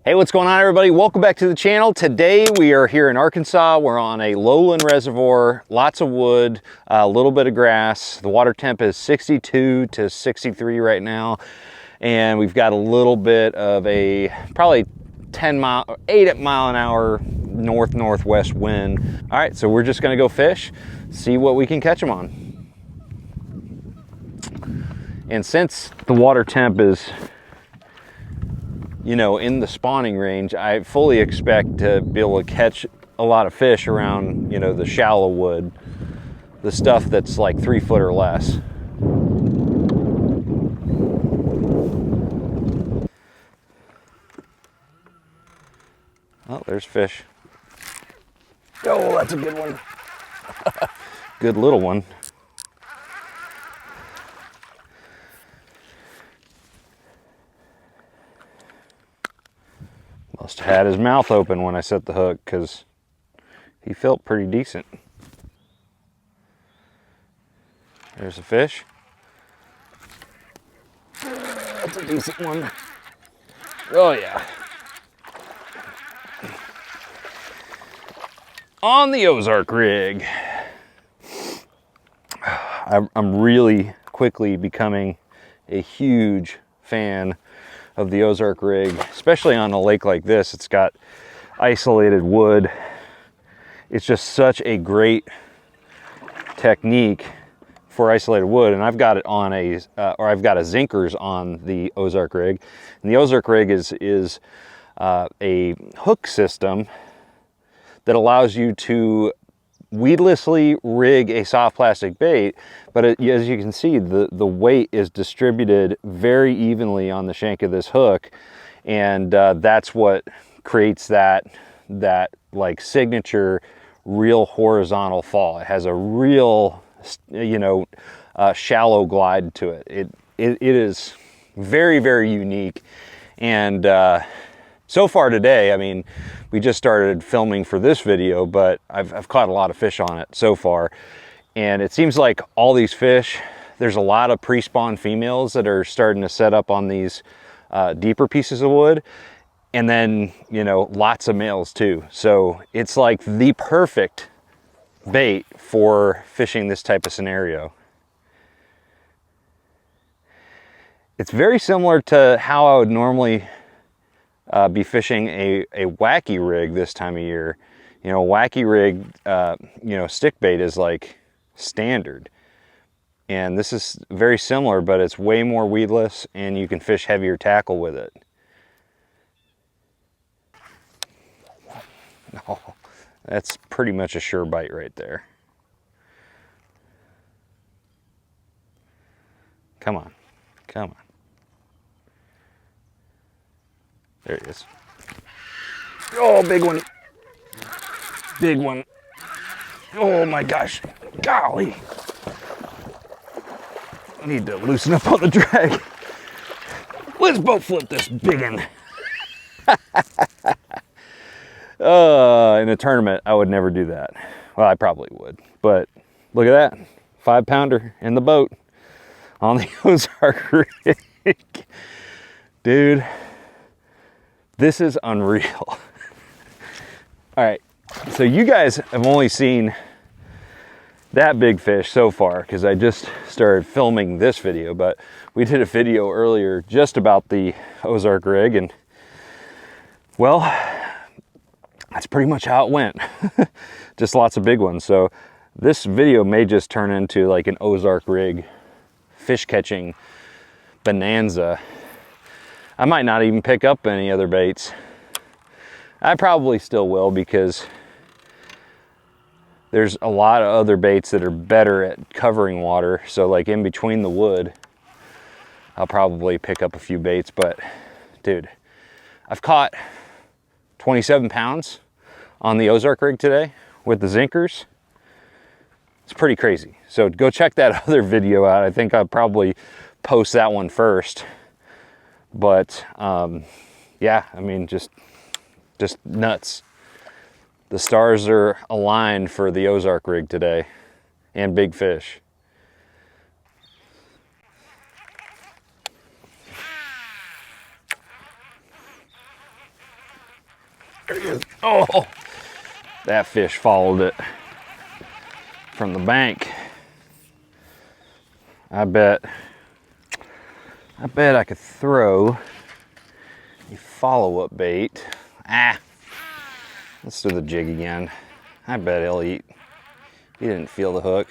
Hey, what's going on, everybody? Welcome back to the channel. Today we are here in Arkansas. We're on a lowland reservoir, lots of wood, a little bit of grass. The water temp is 62 to 63 right now. And we've got a little bit of a probably 8 mile an hour northwest wind. All right, so we're just gonna go fish, see what we can catch them on. And since the water temp is, you know, in the spawning range, I fully expect to be able to catch a lot of fish around, you know, the shallow wood, the stuff that's like 3 foot or less. Oh, there's fish. Oh, that's a good one. Good little one. Must have had his mouth open when I set the hook, because he felt pretty decent. There's a fish. That's a decent one. Oh yeah. On the Ozark Rig. I'm really quickly becoming a huge fan of the Ozark Rig, especially on a lake like this. It's got isolated wood. It's just such a great technique for isolated wood, and I've got it on a, I've got a Zinkers on the Ozark Rig, and the Ozark Rig is a hook system that allows you to weedlessly rig a soft plastic bait, but as you can see, the weight is distributed very evenly on the shank of this hook, and that's what creates that like signature real horizontal fall. It has a real, you know, shallow glide to it. It is very, very unique. And so far today, I mean, we just started filming for this video, but I've caught a lot of fish on it so far. And it seems like all these fish, there's a lot of pre-spawn females that are starting to set up on these deeper pieces of wood. And then, you know, lots of males too. So it's like the perfect bait for fishing this type of scenario. It's very similar to how I would normally be fishing a wacky rig this time of year. You know, wacky rig, you know, stick bait is like standard. And this is very similar, but it's way more weedless and you can fish heavier tackle with it. Oh, that's pretty much a sure bite right there. Come on, come on. There he is. Oh, big one. Big one. Oh my gosh. Golly. I need to loosen up on the drag. Let's both flip this big one. In a tournament, I would never do that. Well, I probably would. But look at that. 5-pounder in the boat on the Ozark Rig. Dude. This is unreal. All right, so you guys have only seen that big fish so far because I just started filming this video, but we did a video earlier just about the Ozark Rig, and well, that's pretty much how it went. Just lots of big ones. So this video may just turn into like an Ozark Rig fish catching bonanza. I might not even pick up any other baits. I probably still will, because there's a lot of other baits that are better at covering water. So like in between the wood, I'll probably pick up a few baits. But dude, I've caught 27 pounds on the Ozark Rig today with the Zinkers. It's pretty crazy. So go check that other video out. I think I'll probably post that one first. But yeah, I mean, just nuts. The stars are aligned for the Ozark Rig today, and big fish. There he is. Oh, that fish followed it from the bank. I bet I could throw a follow-up bait. Let's do the jig again. I bet he'll eat. He didn't feel the hook.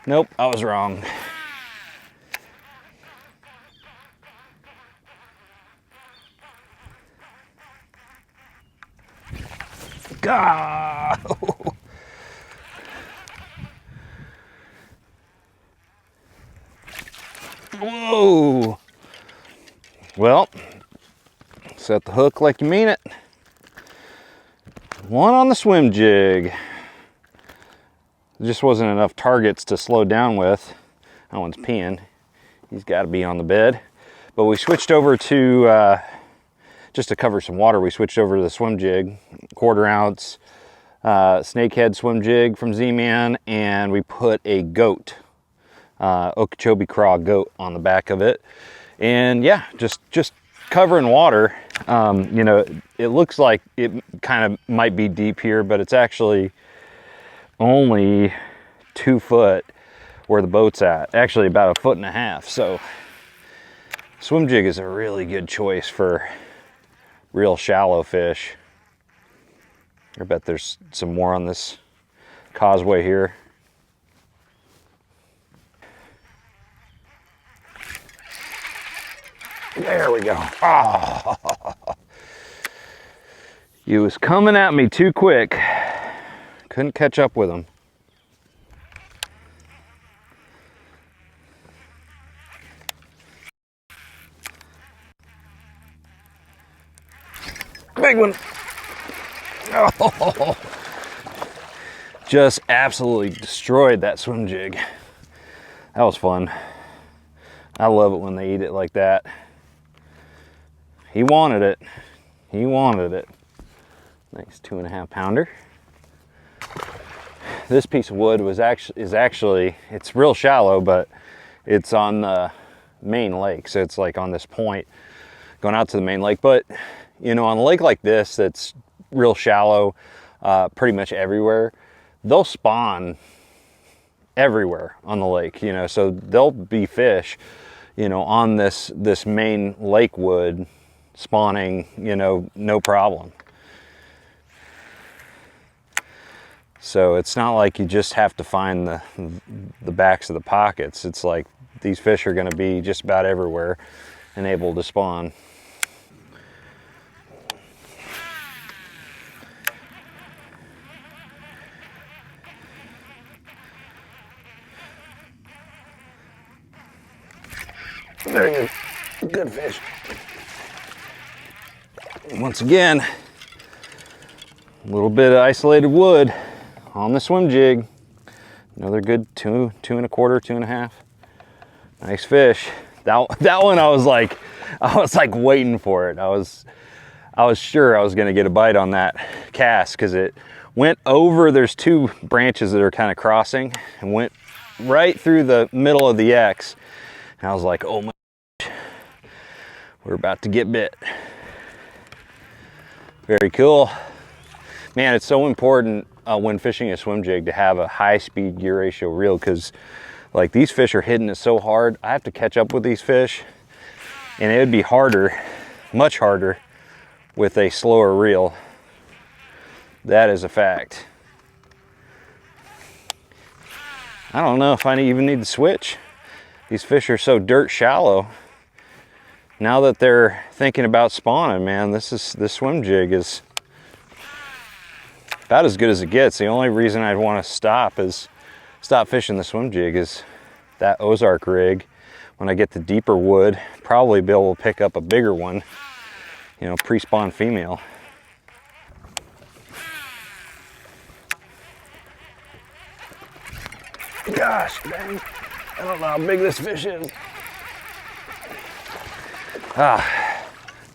Nope, I was wrong. God. Whoa. Well, set the hook like you mean it. One on the swim jig. There just wasn't enough targets to slow down with. That one's peeing. He's got to be on the bed. But we switched over to, just to cover some water, we switched over to the swim jig, 1/4 ounce snakehead swim jig from Z-Man, and we put a goat, Okeechobee craw goat on the back of it. And yeah, just covering water. You know, it looks like it kind of might be deep here, but it's actually only 2 foot where the boat's at. Actually about 1.5 feet. So swim jig is a really good choice for real shallow fish. I bet there's some more on this causeway here. There we go. Oh. He was coming at me too quick. Couldn't catch up with him. Big one. Oh. Just absolutely destroyed that swim jig. That was fun. I love it when they eat it like that. He wanted it. He wanted it. Nice 2.5 pounder. This piece of wood is actually, it's real shallow, but it's on the main lake. So it's like on this point going out to the main lake. But you know, on a lake like this, that's real shallow, pretty much everywhere, they'll spawn everywhere on the lake, you know, so there'll be fish, you know, on this main lake wood spawning, you know, no problem. So it's not like you just have to find the backs of the pockets. It's like these fish are going to be just about everywhere and able to spawn. There you go. Good fish. Once again, a little bit of isolated wood on the swim jig. Another good 2, 2.25, 2.5. Nice fish. That one I was like waiting for it. I was sure I was gonna get a bite on that cast because it went over. There's 2 branches that are kind of crossing and went right through the middle of the X. And I was like, oh my, we're about to get bit. Very cool. Man, it's so important when fishing a swim jig to have a high speed gear ratio reel, because like these fish are hitting it so hard. I have to catch up with these fish, and it would be harder, much harder, with a slower reel. That is a fact. I don't know if I even need to switch. These fish are so dirt shallow. Now that they're thinking about spawning, man, this swim jig is about as good as it gets. The only reason I'd want to stop fishing the swim jig is that Ozark rig. When I get the deeper wood, probably be able to pick up a bigger one, you know, pre-spawn female. Gosh, dang. I don't know how big this fish is.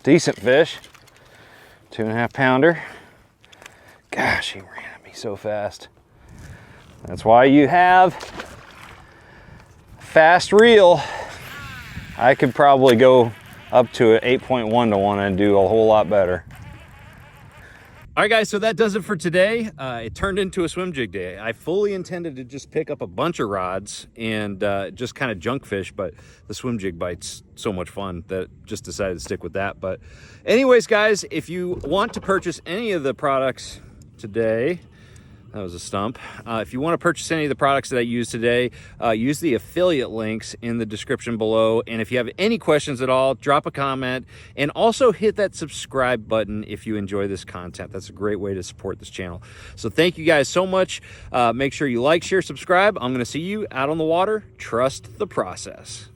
Decent fish. 2.5 pounder. Gosh, he ran at me so fast. That's why you have fast reel. I could probably go up to an 8.1 to 1 and do a whole lot better. All right, guys, so that does it for today. It turned into a swim jig day. I fully intended to just pick up a bunch of rods and just kind of junk fish, but the swim jig bite's so much fun that just decided to stick with that. But anyways, guys, if you want to purchase any of the products today, that was a stump. If you want to purchase any of the products that I use today, use the affiliate links in the description below. And if you have any questions at all, drop a comment and also hit that subscribe button if you enjoy this content. That's a great way to support this channel. So thank you guys so much. Make sure you like, share, subscribe. I'm going to see you out on the water. Trust the process.